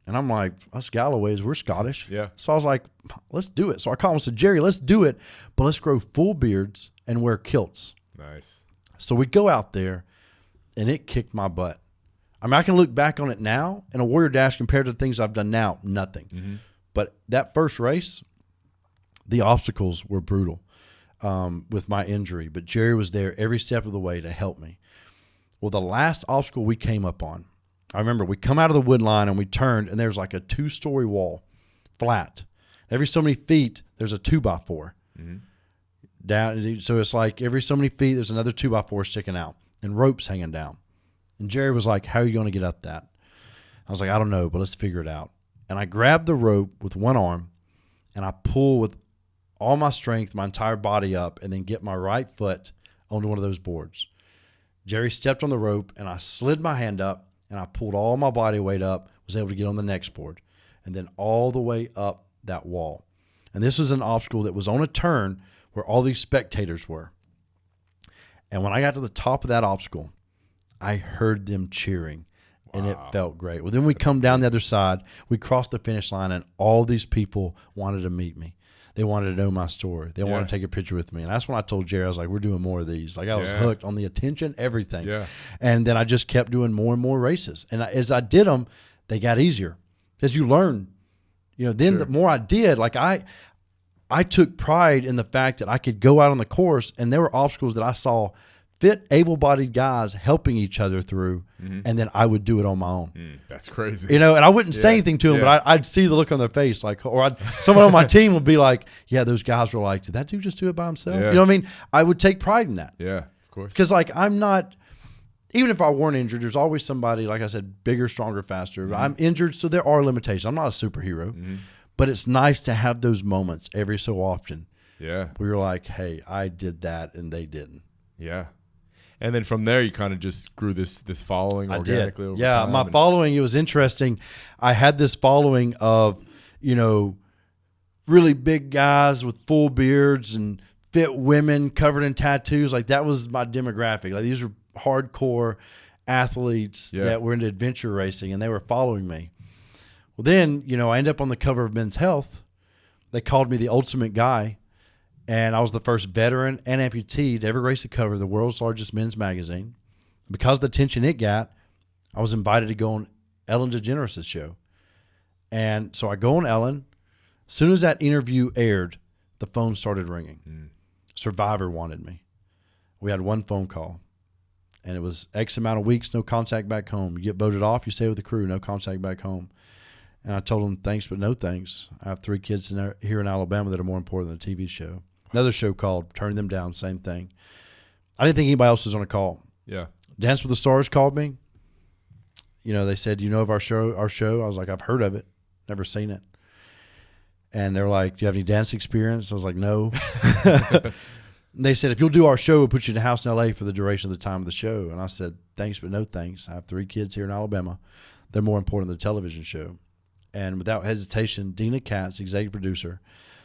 And I'm like, us Galloways, we're Scottish. Yeah. So I was like, let's do it. So I called him and said, Jerry, let's do it, but let's grow full beards and wear kilts. Nice. So we go out there and it kicked my butt. I mean, I can look back on it now and a Warrior Dash compared to the things I've done now, nothing. Mm-hmm. But that first race, the obstacles were brutal. With my injury, but Jerry was there every step of the way to help me. Well, the last obstacle we came up on, I remember we come out of the wood line and we turned and there's like a 2-story wall, flat. Every so many feet, there's a 2x4. Mm-hmm. Down, so it's like every so many feet, there's another 2x4 sticking out and ropes hanging down. And Jerry was like, how are you going to get up that? I was like, I don't know, but let's figure it out. And I grabbed the rope with one arm and I pull with all my strength, my entire body up, and then get my right foot onto one of those boards. Jerry stepped on the rope, and I slid my hand up, and I pulled all my body weight up, was able to get on the next board, and then all the way up that wall. And this was an obstacle that was on a turn where all these spectators were. And when I got to the top of that obstacle, I heard them cheering, and it felt great. Well, then we come down the other side. We crossed the finish line, and all these people wanted to meet me. They wanted to know my story. They wanted to take a picture with me. And that's when I told Jerry, I was like, we're doing more of these. Like I was hooked on the attention, everything. Yeah. And then I just kept doing more and more races. And as I did them, they got easier. As you learn, then the more I did, like I took pride in the fact that I could go out on the course and there were obstacles that I saw fit, able-bodied guys helping each other through, and then I would do it on my own. That's crazy. And I wouldn't say anything to them, but I'd see the look on their face, someone on my team would be like, yeah, those guys were like, did that dude just do it by himself? Yeah. You know what I mean? I would take pride in that. Yeah, of course. Because I'm not, even if I weren't injured, there's always somebody, like I said, bigger, stronger, faster. Mm-hmm. I'm injured, so there are limitations. I'm not a superhero, but it's nice to have those moments every so often. Yeah. Where you're like, hey, I did that and they didn't. Yeah. And then from there, you kind of just grew this following organically over time. My following, it was interesting. I had this following of, really big guys with full beards and fit women covered in tattoos. Like that was my demographic. Like these were hardcore athletes that were into adventure racing, and they were following me. Well, then, I ended up on the cover of Men's Health, they called me the ultimate guy, and I was the first veteran and amputee to ever grace the cover of the world's largest men's magazine. Because of the attention it got, I was invited to go on Ellen DeGeneres' show. And so I go on Ellen. As soon as that interview aired, the phone started ringing. Survivor wanted me. We had one phone call, and it was X amount of weeks, no contact back home. You get voted off, you stay with the crew, no contact back home. And I told them, thanks, but no thanks. I have 3 kids here in Alabama that are more important than a TV show. Another show called, turned them down, same thing. I didn't think anybody else was on a call. Yeah. Dance with the Stars called me. You know, they said, you know of our show? I was like, I've heard of it, never seen it. And they're like, do you have any dance experience? I was like, no. They said, if you'll do our show, we'll put you in a house in L.A. for the duration of the time of the show. And I said, thanks, but no thanks. I have 3 kids here in Alabama. They're more important than the television show. And without hesitation, Dina Katz, executive producer,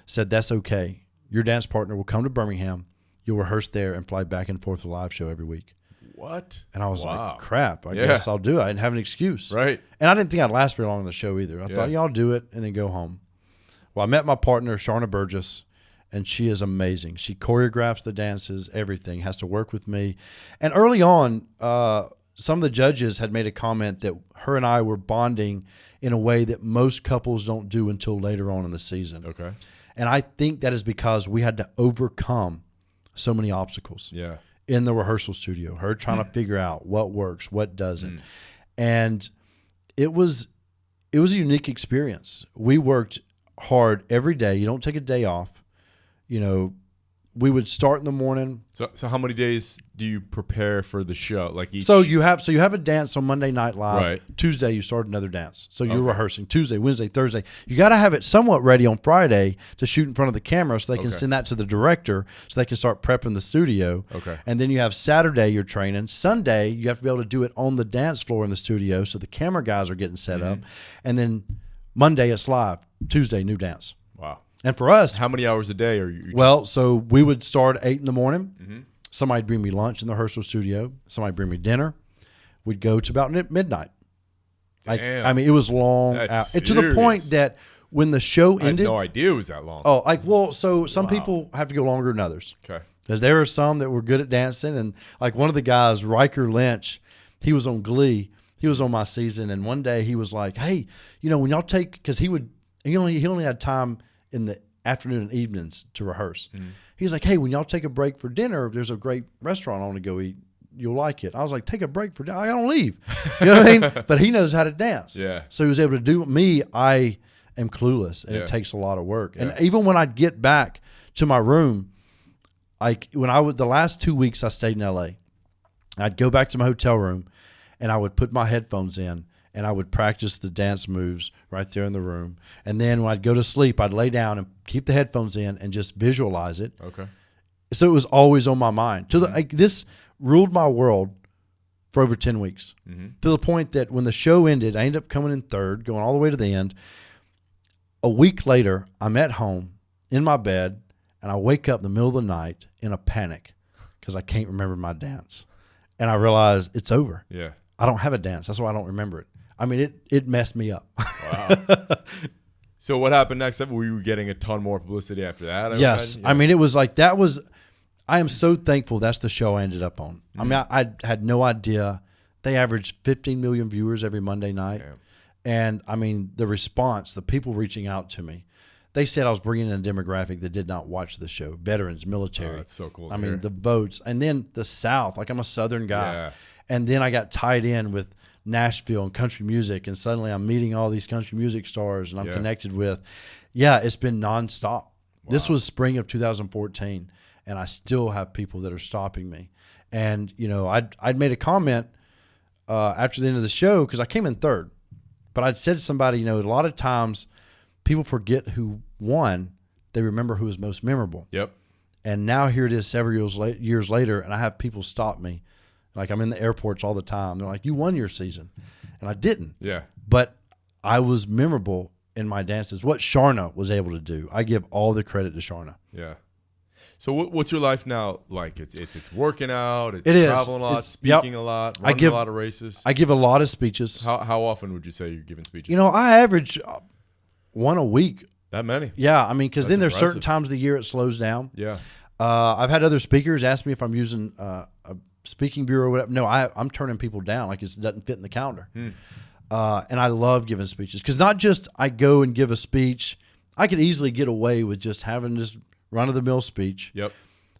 said, that's okay. Your dance partner will come to Birmingham. You'll rehearse there and fly back and forth to the live show every week. What? And I was like, crap, I guess I'll do it. I didn't have an excuse. Right. And I didn't think I'd last very long on the show either. I thought, I'll do it and then go home. Well, I met my partner, Sharna Burgess, and she is amazing. She choreographs the dances, everything, has to work with me. And early on, some of the judges had made a comment that her and I were bonding in a way that most couples don't do until later on in the season. Okay. And I think that is because we had to overcome so many obstacles in the rehearsal studio, her trying to figure out what works, what doesn't. And it was a unique experience. We worked hard every day. You don't take a day off. You know, we would start in the morning. So how many days do you prepare for the show? Like each. So you have a dance on Monday Night Live. Right. Tuesday you start another dance. So you're rehearsing Tuesday, Wednesday, Thursday. You got to have it somewhat ready on Friday to shoot in front of the camera so they can send that to the director so they can start prepping the studio. Okay. And then you have Saturday you're training. Sunday you have to be able to do it on the dance floor in the studio so the camera guys are getting set up. And then Monday it's live. Tuesday new dance. Wow. And for us, how many hours a day are you? Well, so we would start at 8 in the morning. Somebody'd bring me lunch in the rehearsal studio. Somebody'd bring me dinner. We'd go to about midnight. I mean, it was long. To the point that when the show ended, I had no idea it was that long. Oh, so some people have to go longer than others. Okay. Because there are some that were good at dancing, and like one of the guys, Riker Lynch, he was on Glee. He was on my season, and one day he was like, "Hey, you know, when y'all take," because he only had time in the afternoon and evenings to rehearse. He was like, hey, when y'all take a break for dinner, there's a great restaurant I want to go eat. You'll like it. I was like, take a break for dinner? I don't leave. You know what I mean? But he knows how to dance. Yeah. So he was able to do me. I am clueless, and it takes a lot of work. And even when I'd get back to my room, the last 2 weeks I stayed in L.A., I'd go back to my hotel room, and I would put my headphones in, and I would practice the dance moves right there in the room. And then when I'd go to sleep, I'd lay down and keep the headphones in and just visualize it. Okay. So it was always on my mind. This ruled my world for over 10 weeks. To the point that when the show ended, I ended up coming in third, going all the way to the end. A week later, I'm at home in my bed, and I wake up in the middle of the night in a panic because I can't remember my dance. And I realize it's over. Yeah. I don't have a dance. That's why I don't remember it. I mean, it messed me up. Wow. So what happened next? Were you getting a ton more publicity after that? Yes. I mean, it was like I am so thankful that's the show I ended up on. I mean, I had no idea. They averaged 15 million viewers every Monday night. Damn. And, I mean, the response, the people reaching out to me, they said I was bringing in a demographic that did not watch the show. Veterans, military. Oh, that's so cool. I mean, the votes. And then the South. Like, I'm a Southern guy. Yeah. And then I got tied in with Nashville and country music, and suddenly I'm meeting all these country music stars and I'm connected with. Yeah, it's been nonstop. Wow. This was spring of 2014, and I still have people that are stopping me. And, you know, I'd made a comment after the end of the show because I came in third. But I'd said to somebody, you know, a lot of times people forget who won. They remember who was most memorable. Yep. And now here it is several years later, and I have people stop me. Like, I'm in the airports all the time. They're like, you won your season. And I didn't. Yeah. But I was memorable in my dances. What Sharna was able to do, I give all the credit to Sharna. Yeah. So what's your life now like? It's working out, it's it traveling a lot, speaking a lot, running a lot of races. I give a lot of speeches. How often would you say you're giving speeches? You know, I average one a week That many? Yeah, I mean, because then there's impressive. certain times of the year it slows down. Yeah. I've had other speakers ask me if I'm using a speaking bureau or whatever. No, I'm turning people down like it doesn't fit in the calendar. And I love giving speeches because not just I go and give a speech. I could easily get away with just having this run-of-the-mill speech. Yep.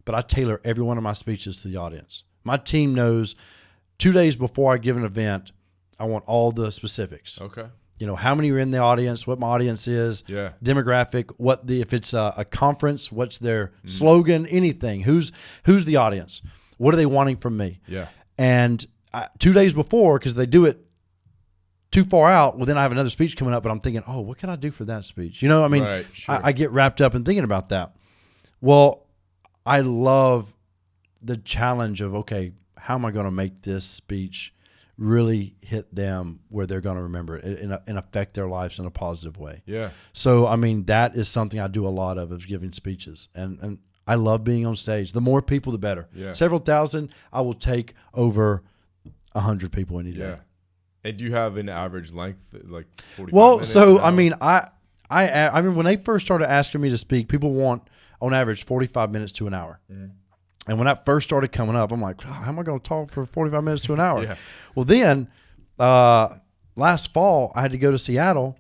But I tailor every one of my speeches to the audience. My team knows 2 days before I give an event, I want all the specifics. Okay. You know, how many are in the audience, what my audience is, demographic, if it's a conference, what's their slogan, anything, who's the audience, what are they wanting from me? Yeah. And 2 days before, because they do it too far out, well, then I have another speech coming up, but I'm thinking, oh, what can I do for that speech? You know, I mean, right, sure. I get wrapped up in thinking about that. Well, I love the challenge of, okay, how am I going to make this speech really hit them where they're going to remember it and affect their lives in a positive way. Yeah. So, I mean, that is something I do a lot of is giving speeches. And I love being on stage. The more people, the better. Yeah. Several thousand, I will take over 100 people any day. Yeah. And do you have an average length, like 45 well, minutes? so, I mean, I mean, when they first started asking me to speak, people want, on average, 45 minutes to an hour. Mm-hmm. And when that first started coming up, I'm like, how am I going to talk for 45 minutes to an hour? Yeah. Well, then last fall, I had to go to Seattle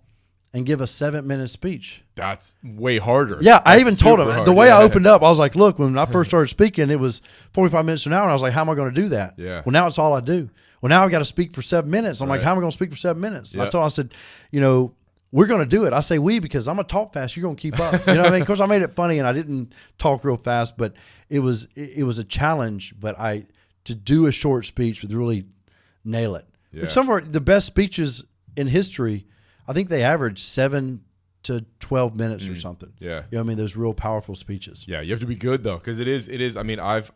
and give a 7-minute speech. That's way harder. Yeah, I That's even told him. hard. The way I opened up, I was like, look, when I first started speaking, it was 45 minutes to an hour. And I was like, how am I going to do that? Yeah. Well, now it's all I do. Well, now I've got to speak for 7 minutes. I'm like, how am I going to speak for 7 minutes? Yeah. I said, you know, we're going to do it. I say we because I'm going to talk fast. You're going to keep up. You know what I mean? Of course, I made it funny and I didn't talk real fast, but it was a challenge. But to do a short speech would really nail it. Yeah. But some of the best speeches in history, I think they average 7 to 12 minutes or something. Yeah. You know what I mean? Those real powerful speeches. Yeah, you have to be good though, because it is. I mean, I've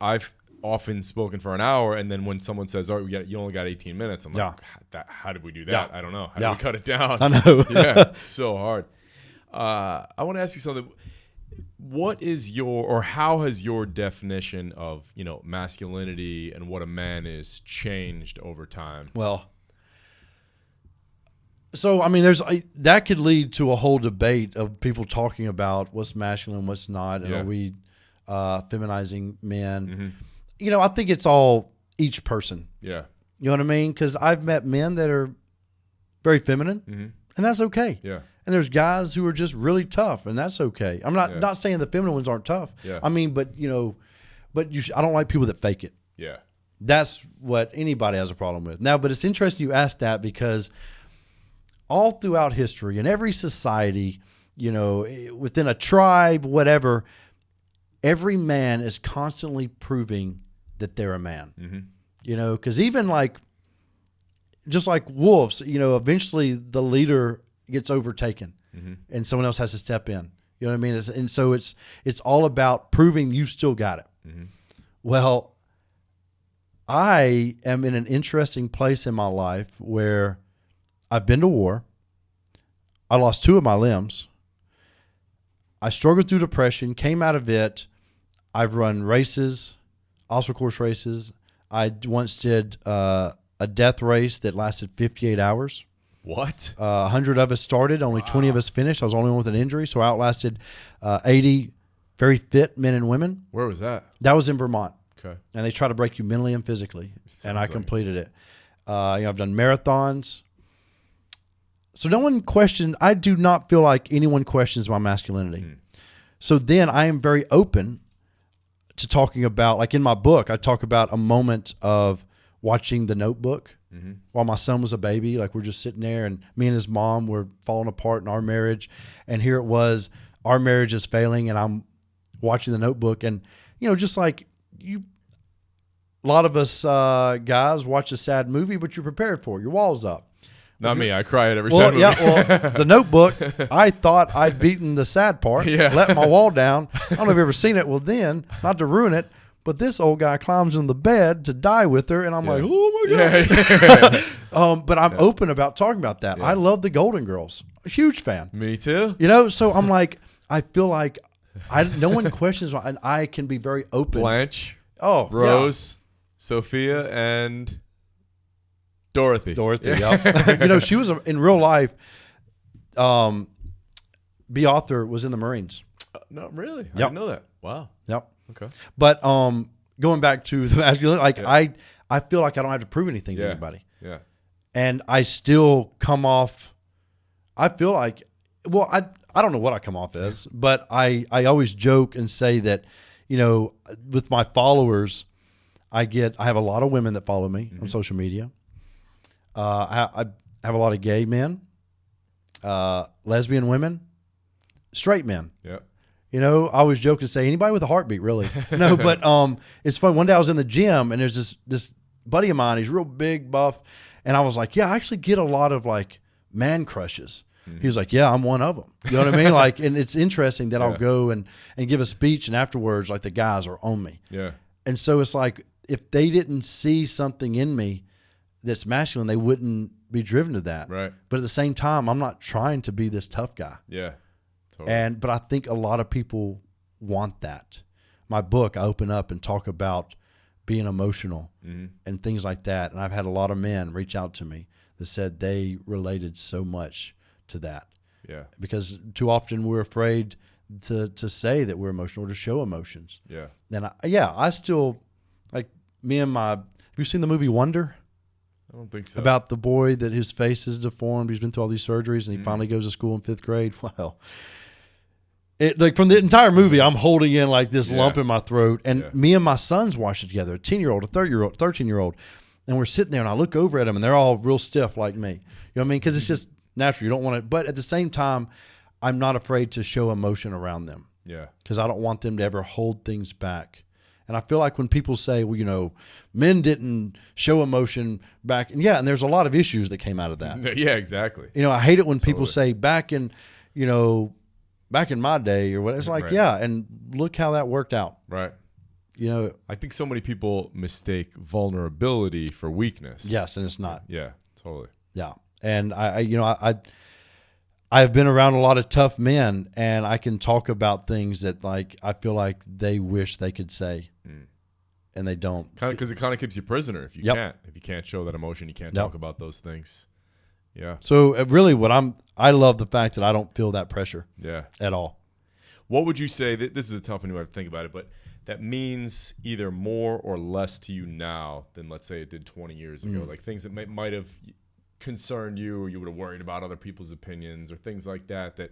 often spoken for an hour, and then when someone says, "Oh, you only got 18 minutes," I'm like, how did we do that? Yeah. I don't know. How do we cut it down? I know. Yeah, it's so hard. I want to ask you something. What is how has your definition of, you know, masculinity and what a man is changed over time? Well, so I mean, that could lead to a whole debate of people talking about what's masculine, what's not, and are we feminizing men? Mm-hmm. You know, I think it's all each person. Yeah. You know what I mean? Because I've met men that are very feminine, and that's okay. Yeah. And there's guys who are just really tough, and that's okay. I'm not saying the feminine ones aren't tough. Yeah. I mean, but you know, I don't like people that fake it. Yeah. That's what anybody has a problem with. Now, but it's interesting you asked that because all throughout history, in every society, you know, within a tribe, whatever, every man is constantly proving that they're a man. Mm-hmm. You know, because even just like wolves, you know, eventually the leader gets overtaken and someone else has to step in. You know what I mean? And so it's all about proving you still got it. Mm-hmm. Well, I am in an interesting place in my life where I've been to war. I lost 2 of my limbs. I struggled through depression, came out of it. I've run races, obstacle course races. I once did a death race that lasted 58 hours. What? 100 of us started, only 20 of us finished. I was the only one with an injury, so I outlasted 80 very fit men and women. Where was that? That was in Vermont. Okay. And they try to break you mentally and physically, and I completed it. You know, I've done marathons. So no one questioned. I do not feel like anyone questions my masculinity. So then I am very open to talking about, like in my book, I talk about a moment of watching The Notebook while my son was a baby. Like we're just sitting there and me and his mom were falling apart in our marriage. And here it was, our marriage is failing and I'm watching The Notebook. And, you know, just like a lot of us guys watch a sad movie, but you're prepared for it. Your wall's up. Not me. I cry at every sad movie. Well, The Notebook, I thought I'd beaten the sad part, let my wall down. I don't know if you've ever seen it. Well, then, not to ruin it, but this old guy climbs in the bed to die with her, and I'm like, oh, my God. But I'm open about talking about that. I love the Golden Girls. A huge fan. Me too. You know, so I'm like, I feel like no one questions, and I can be very open. Blanche. Oh, Rose, Sophia, and Dorothy, yeah. You know, she was in real life. B. Author was in the Marines. No, really? I didn't know that. Wow. Yep. Okay. But going back to the masculinity, I feel like I don't have to prove anything to anybody. Yeah. And I still come off, I feel like, well, I don't know what I come off as, but I always joke and say that, with my followers, I have a lot of women that follow me on social media. I have a lot of gay men, lesbian women, straight men. Yeah. I always joke and say anybody with a heartbeat, really. No, but it's fun. One day I was in the gym and there's this buddy of mine. He's real big, buff, and I was like, yeah, I actually get a lot of like man crushes. He was like, yeah, I'm one of them. You know what I mean? Like, and it's interesting that I'll go and give a speech, and afterwards, like the guys are on me. Yeah. And so it's like if they didn't see something in me that's masculine, they wouldn't be driven to that. Right. But at the same time, I'm not trying to be this tough guy. Yeah. Totally. But I think a lot of people want that. My book, I open up and talk about being emotional and things like that. And I've had a lot of men reach out to me that said they related so much to that. Yeah. Because too often we're afraid to say that we're emotional or to show emotions. Yeah. And I still, like me and have you seen the movie Wonder? I don't think so. About the boy that his face is deformed. He's been through all these surgeries and he finally goes to school in 5th grade. Well, like from the entire movie, I'm holding in like this lump in my throat. And me and my sons watched it together, a 10-year-old, a 13-year-old. And we're sitting there and I look over at them and they're all real stiff like me. You know what I mean? Because it's just natural. You don't want to, but at the same time, I'm not afraid to show emotion around them. Yeah. Because I don't want them to ever hold things back. And I feel like when people say, well, men didn't show emotion back. And and there's a lot of issues that came out of that. Yeah, exactly. I hate it when people say back in my day or what. It's like, and look how that worked out. Right. I think so many people mistake vulnerability for weakness. Yes, and it's not. Yeah, totally. Yeah. And I've been around a lot of tough men, and I can talk about things that like I feel like they wish they could say, and they don't. Because it kind of keeps you prisoner if you can't. If you can't show that emotion, you can't talk about those things. Yeah. So really, I love the fact that I don't feel that pressure. Yeah. At all. What would you say that this is a tough one? You have to think about it, but that means either more or less to you now than let's say it did 20 years ago, like things that might have concerned you, or you would have worried about other people's opinions or things like that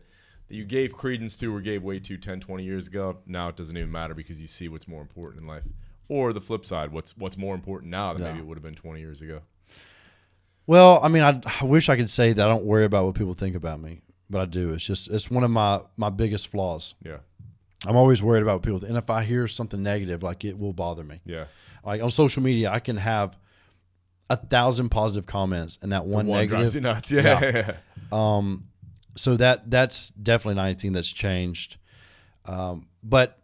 you gave credence to or gave weight to 10, 20 years ago. Now it doesn't even matter because you see what's more important in life. Or the flip side, what's more important now than maybe it would have been 20 years ago. Well, I mean, I wish I could say that I don't worry about what people think about me, but I do. It's one of my biggest flaws. Yeah. I'm always worried about what people think. And if I hear something negative, like it will bother me. Yeah. Like on social media, I can have 1,000 positive comments and that one negative drives you nuts. Yeah. So that's definitely not anything that's changed. But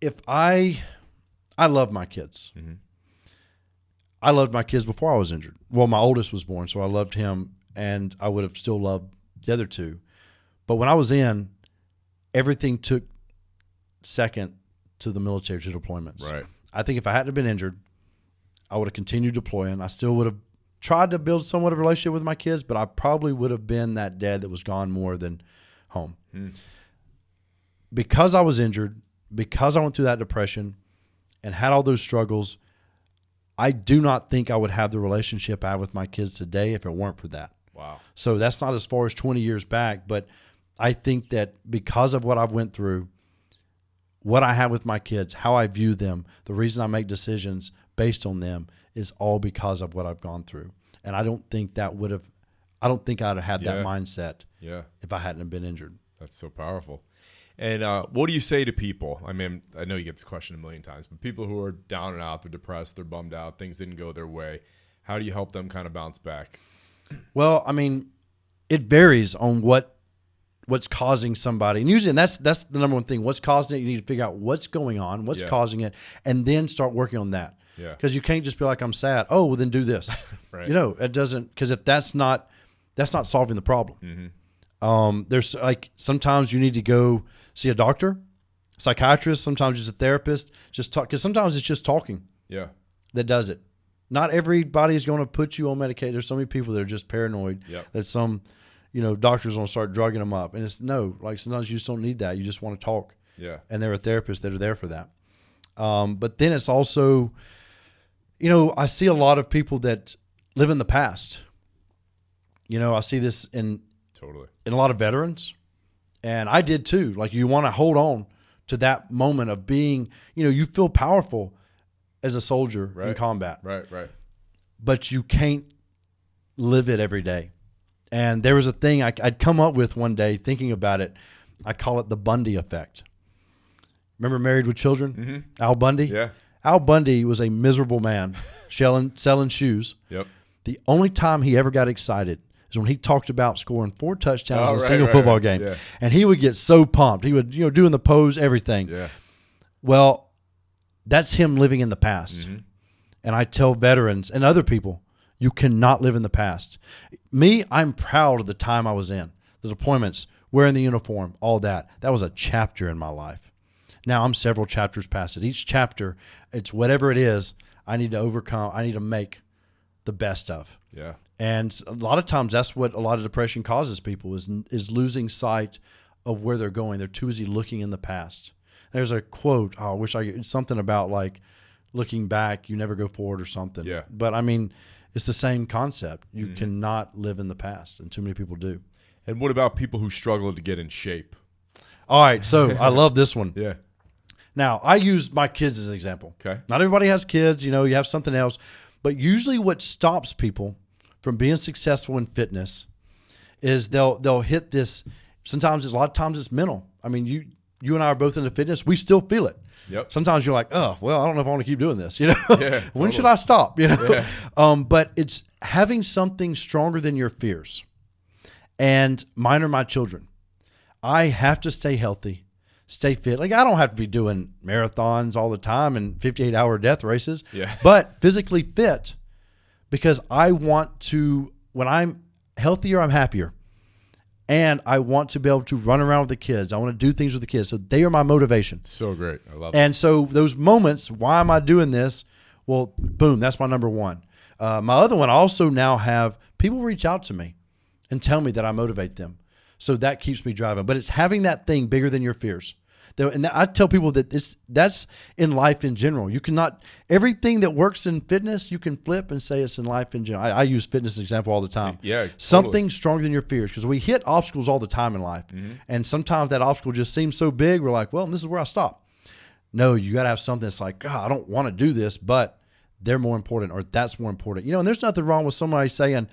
if I love my kids. Mm-hmm. I loved my kids before I was injured. Well, my oldest was born, so I loved him, and I would have still loved the other two. But when I was in, everything took second to the military, to deployments. Right. I think if I hadn't been injured, I would have continued deploying. I still would have tried to build somewhat of a relationship with my kids, but I probably would have been that dad that was gone more than home. Because I was injured, because I went through that depression and had all those struggles, I do not think I would have the relationship I have with my kids today if it weren't for that. Wow. So that's not as far as 20 years back, but I think that because of what I've went through, what I have with my kids, how I view them, the reason I make decisions based on them is all because of what I've gone through. And I don't think I'd have had that mindset if I hadn't been injured. That's so powerful. And what do you say to people? I mean, I know you get this question a million times, but people who are down and out, they're depressed, they're bummed out, things didn't go their way. How do you help them kind of bounce back? Well, I mean, it varies on what's causing somebody. And usually, and that's the number one thing. What's causing it? You need to figure out what's going on, what's causing it, and then start working on that. Yeah. Because you can't just be like, I'm sad. Oh, well, then do this. Right. It doesn't, because if that's not solving the problem. Mm-hmm. There's like, sometimes you need to go see a doctor, psychiatrist, sometimes just a therapist, just talk, because sometimes it's just talking that does it. Not everybody is going to put you on medication. There's so many people that are just paranoid that some, doctors want to start drugging them up. And it's no, like sometimes you just don't need that. You just want to talk. Yeah. And there are therapists that are there for that. But then it's also, I see a lot of people that live in the past. I see this in a lot of veterans, and I did too. Like you want to hold on to that moment of being, you feel powerful as a soldier in combat. Right. But you can't live it every day. And there was a thing I'd come up with one day thinking about it. I call it the Bundy effect. Remember Married with Children? Mm-hmm. Al Bundy? Yeah. Al Bundy was a miserable man selling shoes. Yep. The only time he ever got excited is when he talked about scoring 4 touchdowns in a single football game. Yeah. And he would get so pumped. He would, doing the pose, everything. Yeah. Well, that's him living in the past. Mm-hmm. And I tell veterans and other people, you cannot live in the past. Me, I'm proud of the time I was in, the deployments, wearing the uniform, all that. That was a chapter in my life. Now I'm several chapters past it. Each chapter, it's whatever it is, I need to overcome, I need to make the best of. Yeah. And a lot of times that's what a lot of depression causes people is losing sight of where they're going. They're too busy looking in the past. There's a quote, I wish something about like looking back, you never go forward or something. Yeah. But I mean, it's the same concept. You cannot live in the past, and too many people do. And what about people who struggle to get in shape? All right, so I love this one. Yeah. Now, I use my kids as an example. Okay. Not everybody has kids, you have something else. But usually what stops people from being successful in fitness is they'll hit this. A lot of times it's mental. I mean, you and I are both into fitness. We still feel it. Yep. Sometimes you're like, oh, well, I don't know if I want to keep doing this. Yeah, When should I stop? Yeah. But it's having something stronger than your fears. And mine are my children. I have to stay healthy, stay fit. Like I don't have to be doing marathons all the time and 58-hour death races. Yeah. But physically fit because I want to. When I'm healthier, I'm happier. And I want to be able to run around with the kids. I want to do things with the kids. So they are my motivation. So great. I love it. And so those moments, why am I doing this? Well, boom, that's my number one. My other one, I also now have people reach out to me and tell me that I motivate them. So that keeps me driving. But it's having that thing bigger than your fears. And I tell people that that's in life in general. You cannot, everything that works in fitness, you can flip and say it's in life in general. I use fitness as an example all the time. Yeah, totally. Something stronger than your fears, because we hit obstacles all the time in life. Mm-hmm. And sometimes that obstacle just seems so big, we're like, well, this is where I stop. No, you got to have something that's like, God, I don't want to do this, but they're more important or that's more important. And there's nothing wrong with somebody saying,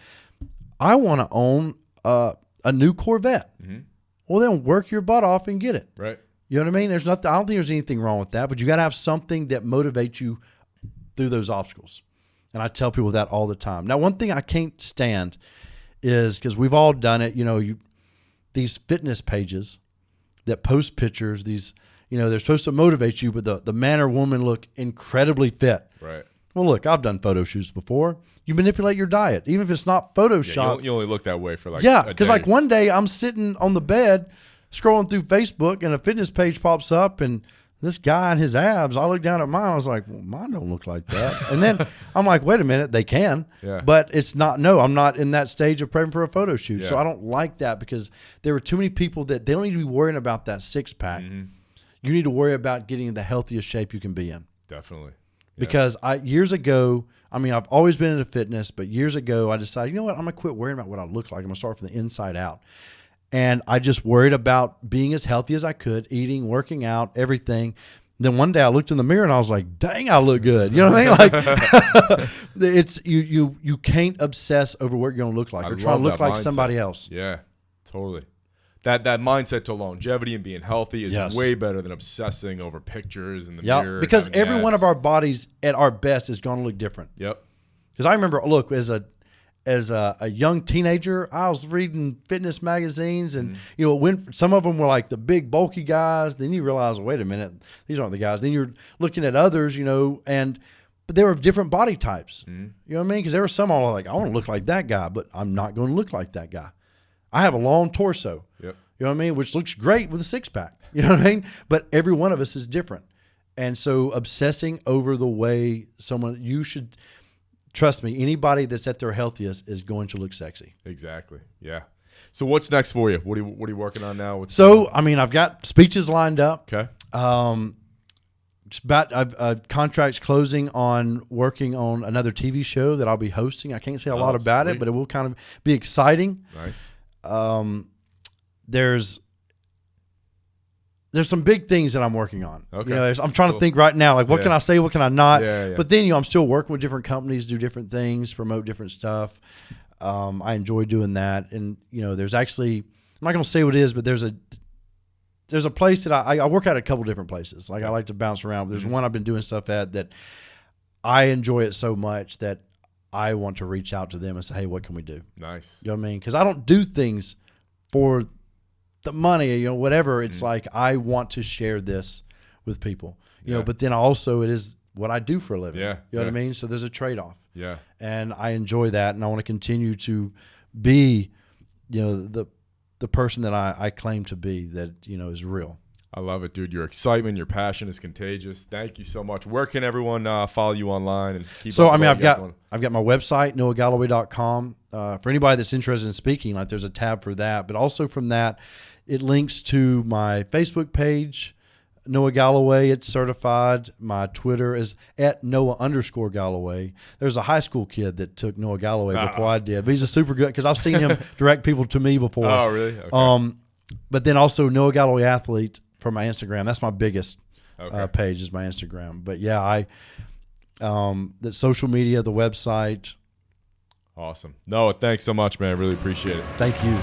I want to own a new Corvette. Mm-hmm. Well, then work your butt off and get it. Right. You know what I mean? I don't think there's anything wrong with that, but you got to have something that motivates you through those obstacles. And I tell people that all the time. Now, one thing I can't stand is, because we've all done it, these fitness pages that post pictures, they're supposed to motivate you, but the man or woman look incredibly fit. Right. Well, look, I've done photo shoots before. You manipulate your diet, even if it's not Photoshop. Yeah, you only look that way for because like one day I'm sitting on the bed scrolling through Facebook and a fitness page pops up and this guy and his abs, I look down at mine, I was like, well, mine don't look like that. And then I'm like, wait a minute, they can. Yeah. But it's not, no, I'm not in that stage of prepping for a photo shoot. Yeah. So I don't like that because there are too many people that they don't need to be worrying about that six pack. Mm-hmm. You need to worry about getting in the healthiest shape you can be in. Definitely. Yeah. Because years ago, I've always been into fitness, but years ago I decided, you know what, I'm going to quit worrying about what I look like. I'm going to start from the inside out. And I just worried about being as healthy as I could, eating, working out, everything. Then one day I looked in the mirror and I was like, dang, I look good. You know what I mean? Like it's you can't obsess over what you're going to look like or try to look like somebody else. Yeah, totally. That mindset to longevity and being healthy is way better than obsessing over pictures in the mirror. Because every one of our bodies at our best is going to look different. Yep. Because I remember, look, as a young teenager, I was reading fitness magazines and, when some of them were like the big bulky guys, then you realize, wait a minute, these aren't the guys. Then you're looking at others, but they were different body types. Mm-hmm. You know what I mean? Because there were some all like, I want to look like that guy, but I'm not going to look like that guy. I have a long torso. Yep. You know what I mean? Which looks great with a six pack. You know what I mean? But every one of us is different. And so obsessing over the way you should, trust me, anybody that's at their healthiest is going to look sexy. Exactly. Yeah. So what's next for you? What are you working on now? I mean, I've got speeches lined up. Okay. It's about contracts closing on working on another TV show that I'll be hosting. I can't say a lot about it, but it will kind of be exciting. Nice. There's some big things that I'm working on. Okay. You know, I'm trying to think right now, like what can I say, what can I not? Yeah. But then, you know, I'm still working with different companies, do different things, promote different stuff. I enjoy doing that. And, you know, there's actually, I'm not going to say what it is, but there's a place that I work at a couple different places. Like I like to bounce around. There's one I've been doing stuff at that I enjoy it so much that I want to reach out to them and say, hey, what can we do? Nice. You know what I mean? Because I don't do things for the money, you know, whatever. It's like I want to share this with people, you know, but then also it is what I do for a living. Yeah. You know what I mean? So there's a trade-off. Yeah. And I enjoy that, and I want to continue to be, you know, the person that I claim to be, that, you know, is real. I love it, dude. Your excitement, your passion is contagious. Thank you so much. Where can everyone follow you online and keep? So I mean, I've got my website, noahgalloway.com. For anybody that's interested in speaking, like there's a tab for that. But also from that, it links to my Facebook page, Noah Galloway. It's certified. My Twitter is at Noah_Galloway. There's a high school kid that took Noah Galloway before I did, but he's a super good, because I've seen him direct people to me before. Oh, really? Okay. But then also Noah Galloway Athlete for my Instagram. That's my biggest page, is my Instagram. But yeah, the social media, the website. Awesome. Noah, thanks so much, man. I really appreciate it. Thank you.